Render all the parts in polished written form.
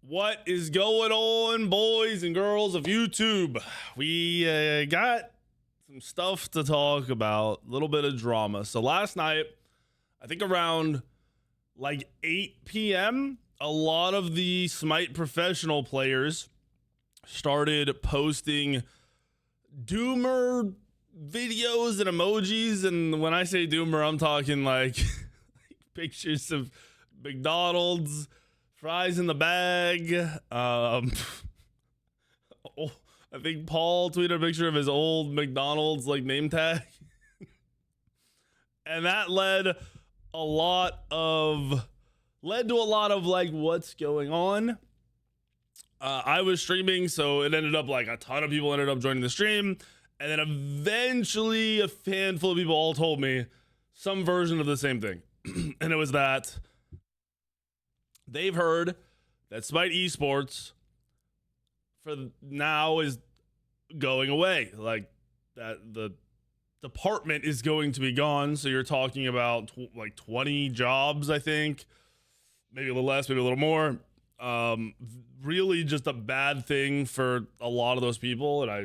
What is going on, boys and girls of YouTube? We got some stuff to talk about, a little bit of drama. So last night, I think around like 8 p.m., a lot of the Smite professional players started posting doomer videos and emojis. And when I say doomer, I'm talking like pictures of McDonald's, fries in the bag. I think Paul tweeted a picture of his old McDonald's like name tag. And that led to a lot of like what's going on. I was streaming, so it ended up like a ton of people ended up joining the stream. And then eventually a handful of people all told me some version of the same thing. And it was that they've heard that Smite Esports for now is going away. Like that the department is going to be gone. So you're talking about like 20 jobs, I think. Maybe a little less, maybe a little more. Really just a bad thing for a lot of those people. And I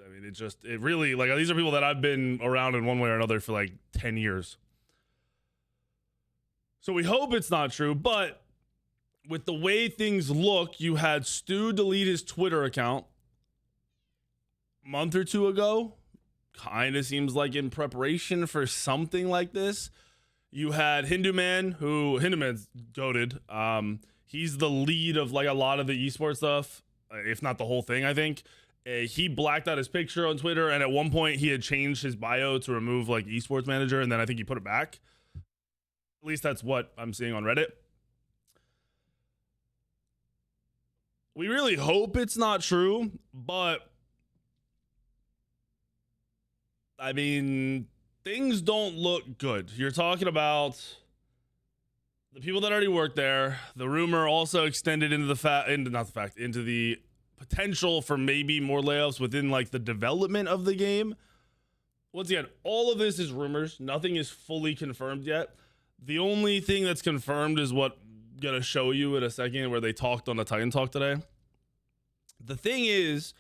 mean, it really, like, these are people that I've been around in one way or another for like 10 years. So we hope it's not true, but with the way things look, you had Stu delete his Twitter account a month or two ago. Kind of seems like in preparation for something like this. You had Hinduman's goated. He's the lead of like a lot of the esports stuff, if not the whole thing, I think. He blacked out his picture on Twitter, and at one point he had changed his bio to remove like esports manager, and then I think he put it back. At least that's what I'm seeing on Reddit. We really hope it's not true, but I mean, things don't look good. You're talking about the people that already work there. The rumor also extended into into the potential for maybe more layoffs within like the development of the game. Once again, all of this is rumors. Nothing is fully confirmed yet. The only thing that's confirmed is what I'm gonna show you in a second, where they talked on the Titan Talk today. The thing is,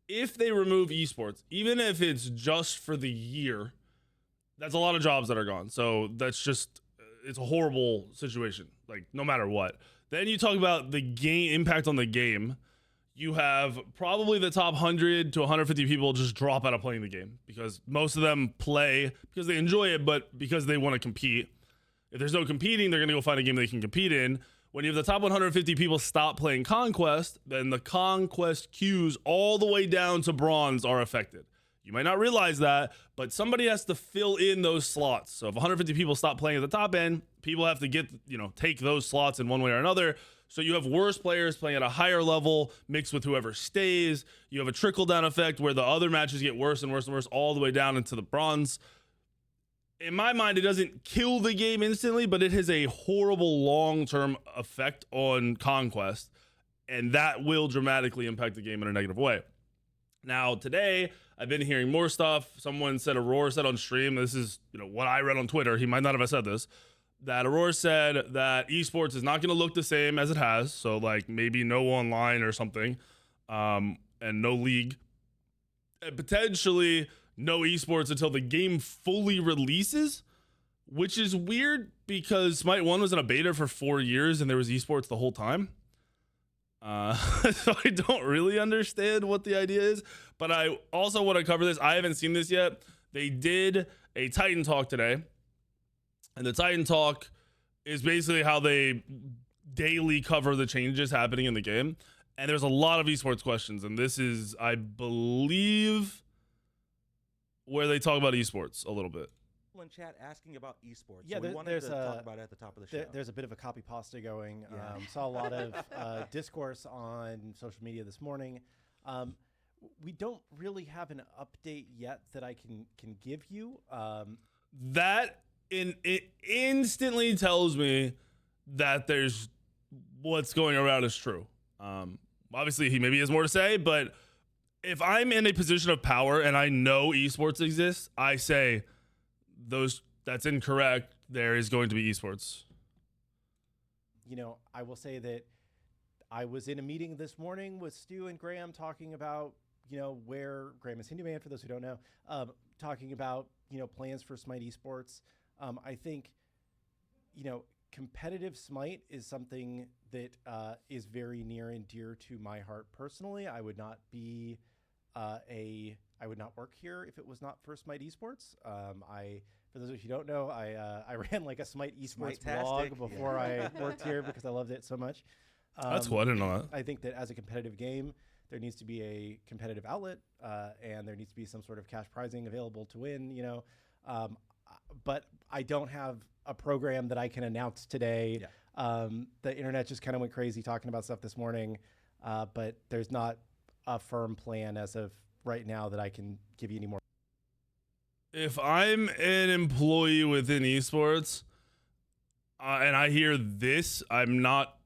if they remove esports, even if it's just for the year, that's a lot of jobs that are gone. So that's just, it's a horrible situation, like no matter what. Then you talk about the game impact on the game. You have probably the top 100 to 150 people just drop out of playing the game, because most of them play because they enjoy it, but because they want to compete. If there's no competing, they're going to go find a game they can compete in. When you have the top 150 people stop playing Conquest, then the Conquest queues all the way down to Bronze are affected. You might not realize that, but somebody has to fill in those slots. So if 150 people stop playing at the top end, people have to take those slots in one way or another. So you have worse players playing at a higher level mixed with whoever stays. You have a trickle down effect where the other matches get worse and worse and worse all the way down into the Bronze. In my mind, it doesn't kill the game instantly, but it has a horrible long-term effect on Conquest, and that will dramatically impact the game in a negative way. Now, today, I've been hearing more stuff. Someone said, Aurora said on stream, this is what I read on Twitter, he might not have said this, that Aurora said that esports is not going to look the same as it has, so like maybe no online or something, and no league, and potentially no esports until the game fully releases, which is weird because Smite 1 was in a beta for 4 years and there was esports the whole time. So I don't really understand what the idea is, but I also want to cover this. I haven't seen this yet. They did a Titan Talk today, and the Titan Talk is basically how they daily cover the changes happening in the game. And there's a lot of esports questions, and this is, I believe, where they talk about esports a little bit. In chat asking about esports. Yeah, so we wanted to talk about it at the top of the show. There's a bit of a copy pasta going. Yeah. Saw a lot of discourse on social media this morning. We don't really have an update yet that I can give you. That it instantly tells me that there's what's going around is true. Obviously, he maybe has more to say, but if I'm in a position of power and I know esports exists, I say that's incorrect. There is going to be esports. I will say that I was in a meeting this morning with Stu and Graham talking about, where Graham is Hindu Man, for those who don't know, talking about, plans for Smite Esports. I think, competitive Smite is something that is very near and dear to my heart personally. I would not be I would not work here if it was not for Smite Esports. For those of you who don't know, I ran like a Smite Esports blog before I worked here because I loved it so much. That's cool. I didn't know that. I think that as a competitive game, there needs to be a competitive outlet, and there needs to be some sort of cash prizing available to win. But I don't have a program that I can announce today. Yeah. The internet just kind of went crazy talking about stuff this morning, but there's not a firm plan as of right now that I can give you any more. If I'm an employee within esports and I hear this, I'm not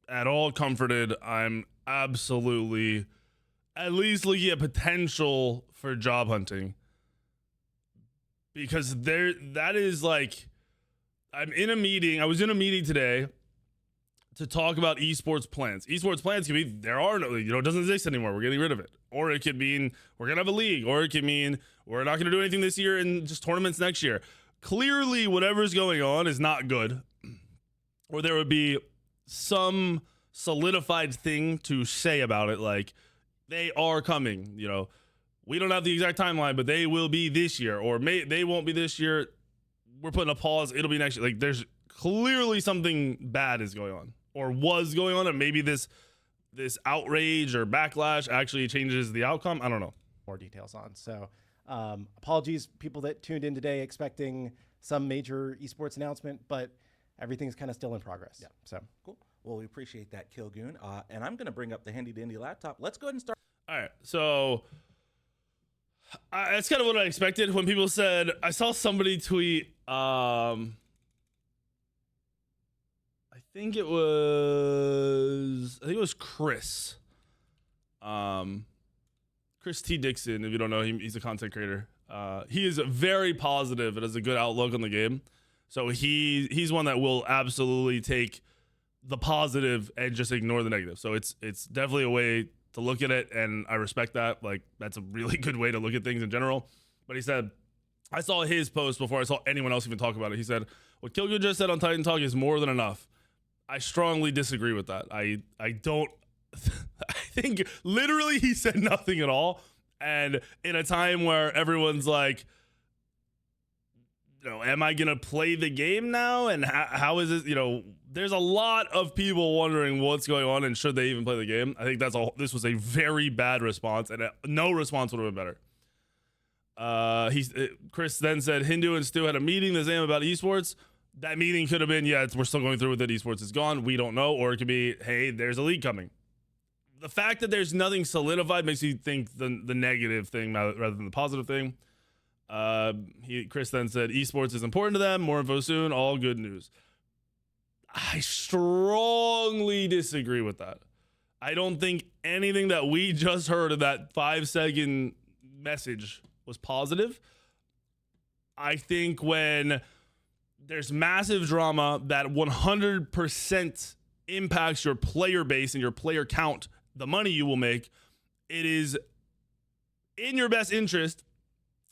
at all comforted. I'm absolutely at least looking at potential for job hunting, because that is like, I'm in a meeting. I was in a meeting today to talk about esports plans. Esports plans can be, there are no, it doesn't exist anymore. We're getting rid of it. Or it could mean we're going to have a league, or it could mean we're not going to do anything this year and just tournaments next year. Clearly, whatever's going on is not good, or there would be some solidified thing to say about it. Like, they are coming, we don't have the exact timeline, but they will be this year, or they won't be this year. We're putting a pause. It'll be next year. Like, there's clearly something bad is going on, or was going on, and maybe this outrage or backlash actually changes the outcome. I don't know. More details on. So apologies, people that tuned in today expecting some major esports announcement, but everything's kind of still in progress. Yeah. So cool. Well, we appreciate that, Kilgoon. And I'm going to bring up the handy dandy laptop. Let's go ahead and start. All right. So that's kind of what I expected when people said, I saw somebody tweet, I think it was Chris. Chris T. Dixon, if you don't know him, he's a content creator. He is very positive and has a good outlook on the game. So he's one that will absolutely take the positive and just ignore the negative. So it's definitely a way to look at it, and I respect that. Like, that's a really good way to look at things in general. But he said, I saw his post before I saw anyone else even talk about it. He said, what Kilgoon just said on Titan Talk is more than enough. I strongly disagree with that. I don't I think literally he said nothing at all. And in a time where everyone's like, am I going to play the game now? And how is this, there's a lot of people wondering what's going on and should they even play the game. I think this was a very bad response, and no response would have been better. Chris then said Hindu and Stu had a meeting the same about esports. That meeting could have been, we're still going through with it. Esports is gone. We don't know. Or it could be, hey, there's a league coming. The fact that there's nothing solidified makes you think the negative thing rather than the positive thing. Chris then said esports is important to them. More info soon. All good news. I strongly disagree with that. I don't think anything that we just heard of that 5-second message was positive. I think when there's massive drama that 100% impacts your player base and your player count, the money you will make, it is in your best interest,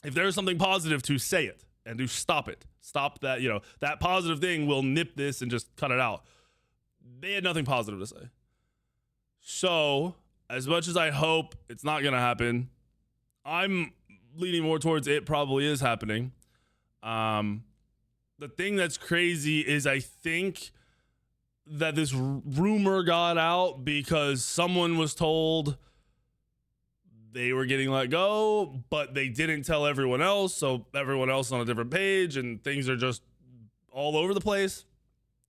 if there's something positive, to say it and to stop it. Stop that, that positive thing will nip this and just cut it out. They had nothing positive to say. So, as much as I hope it's not going to happen, I'm leaning more towards it probably is happening. The thing that's crazy is I think that this rumor got out because someone was told they were getting let go, but they didn't tell everyone else. So everyone else on a different page, and things are just all over the place.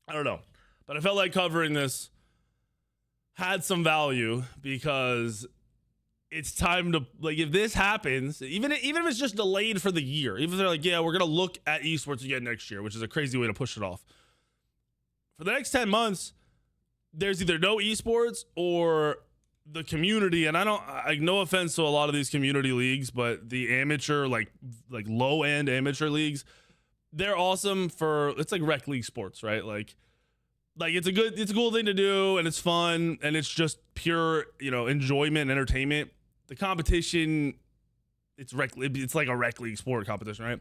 I don't know. But I felt like covering this had some value because it's time to, like, if this happens, even if it's just delayed for the year, even if they're like, yeah, we're going to look at esports again next year, which is a crazy way to push it off. For the next 10 months, there's either no esports or the community, and no offense to a lot of these community leagues, but the amateur, like low end amateur leagues, they're awesome for, it's like rec league sports, right? Like, like it's a cool thing to do, and it's fun, and it's just pure, enjoyment and entertainment. The competition, it's like a rec league sport competition, right?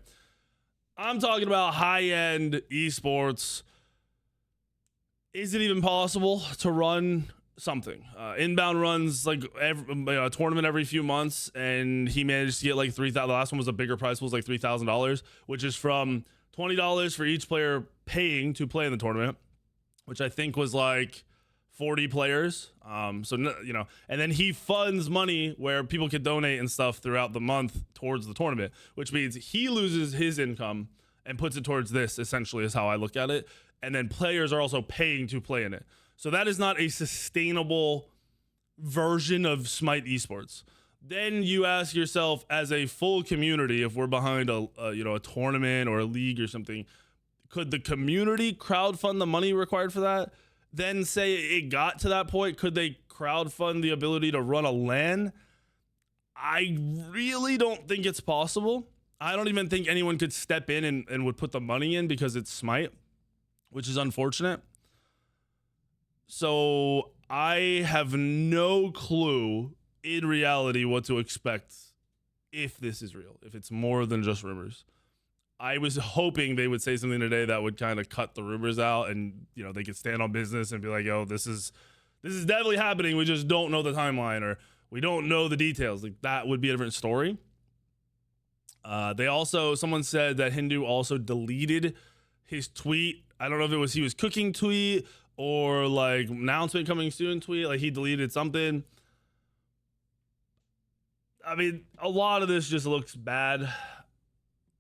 I'm talking about high-end esports. Is it even possible to run something? Inbound runs like a tournament every few months, and he managed to get like $3,000. The last one was a bigger prize, was like $3,000, which is from $20 for each player paying to play in the tournament, which I think was like 40 players. And then he funds money where people can donate and stuff throughout the month towards the tournament, which means he loses his income and puts it towards this, essentially, is how I look at it. And then players are also paying to play in it. So that is not a sustainable version of Smite Esports. Then you ask yourself, as a full community, if we're behind a tournament or a league or something, could the community crowdfund the money required for that? Then say it got to that point, could they crowdfund the ability to run a LAN? I really don't think it's possible. I don't even think anyone could step in and would put the money in, because it's Smite, which is unfortunate. So I have no clue in reality what to expect if this is real, if it's more than just rumors. I was hoping they would say something today that would kind of cut the rumors out, and they could stand on business and be like, yo, this is definitely happening. We just don't know the timeline, or we don't know the details. Like, that would be a different story. Someone said that Hindu also deleted his tweet. I don't know if it was he was cooking tweet or like announcement coming soon tweet. Like, he deleted something. I mean, a lot of this just looks bad.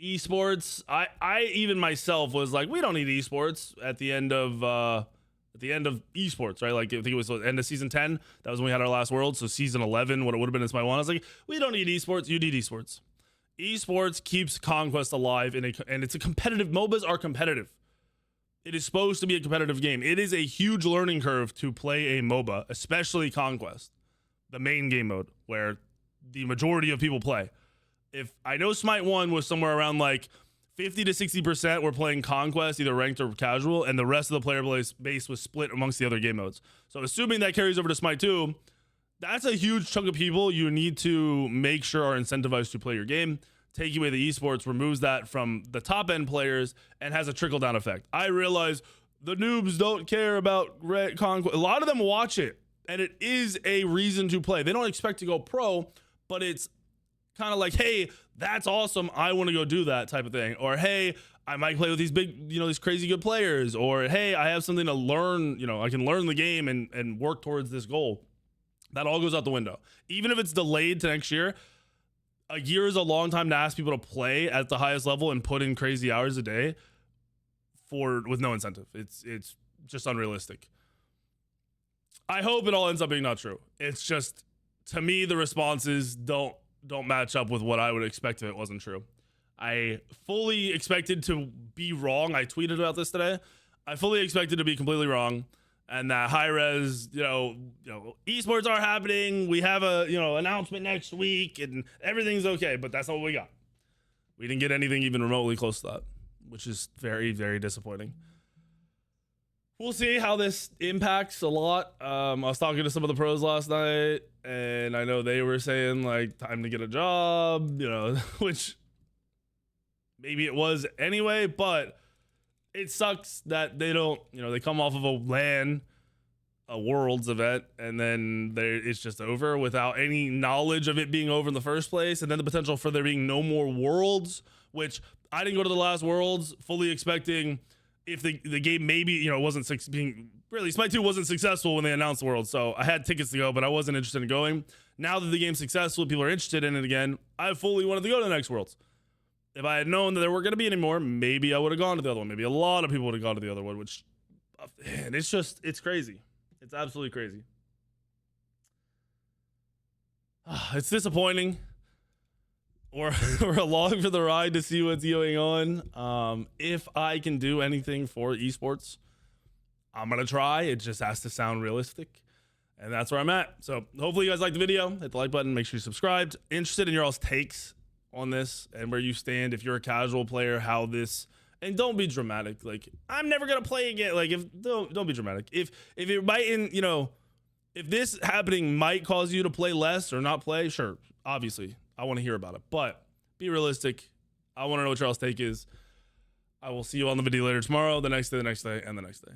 Esports, I even myself was like, we don't need esports at the end of esports, right? Like, I think it was the end of season 10. That was when we had our last world. So season 11, what it would have been in Smite 1, I was like, we don't need esports. You need esports. Esports keeps Conquest alive, and it's a competitive. MOBAs are competitive. It is supposed to be a competitive game. It is a huge learning curve to play a MOBA, especially Conquest, the main game mode where the majority of people play. If I know Smite 1 was somewhere around like 50 to 60% were playing Conquest, either ranked or casual, and the rest of the player base was split amongst the other game modes. So assuming that carries over to Smite 2, that's a huge chunk of people you need to make sure are incentivized to play your game. Taking away the esports removes that from the top end players and has a trickle down effect. I realize the noobs don't care about Conquest. A lot of them watch it, and it is a reason to play. They don't expect to go pro, but it's kind of like, hey, that's awesome, I want to go do that type of thing. Or, hey, I might play with these big, these crazy good players. Or, hey, I have something to learn, I can learn the game and work towards this goal. That all goes out the window. Even if it's delayed to next year, a year is a long time to ask people to play at the highest level and put in crazy hours a day with no incentive. It's just unrealistic. I hope it all ends up being not true. It's just, to me, the responses don't match up with what I would expect if it wasn't true. I fully expected to be wrong. I tweeted about this today. I fully expected to be completely wrong, and that high res, esports are happening. We have a, announcement next week, and everything's okay. But that's not what we got. We didn't get anything even remotely close to that, which is very, very disappointing. We'll see how this impacts a lot. I was talking to some of the pros last night, and I know they were saying, like, time to get a job, which maybe it was anyway, but it sucks that they don't, they come off of a Worlds event, and then it's just over without any knowledge of it being over in the first place, and then the potential for there being no more Worlds, which I didn't go to the last Worlds fully expecting if the game maybe, wasn't Smite 2 wasn't successful when they announced the World. So I had tickets to go, but I wasn't interested in going. Now that the game's successful, people are interested in it again, I fully wanted to go to the next Worlds. If I had known that there weren't going to be any more, maybe I would have gone to the other one. Maybe a lot of people would have gone to the other one, which, man, it's crazy. It's absolutely crazy. It's disappointing. We're along for the ride to see what's going on. If I can do anything for esports, I'm going to try. It just has to sound realistic. And that's where I'm at. So hopefully you guys liked the video. Hit the like button. Make sure you're subscribed. Interested in your all's takes on this and where you stand. If you're a casual player, how this And don't be dramatic. Like, I'm never gonna play again. Like, if don't be dramatic. If it might, you know, if this happening might cause you to play less or not play, sure, obviously, I want to hear about it. But be realistic. I want to know what y'all's take is. I will see you on the video later tomorrow, the next day, and the next day.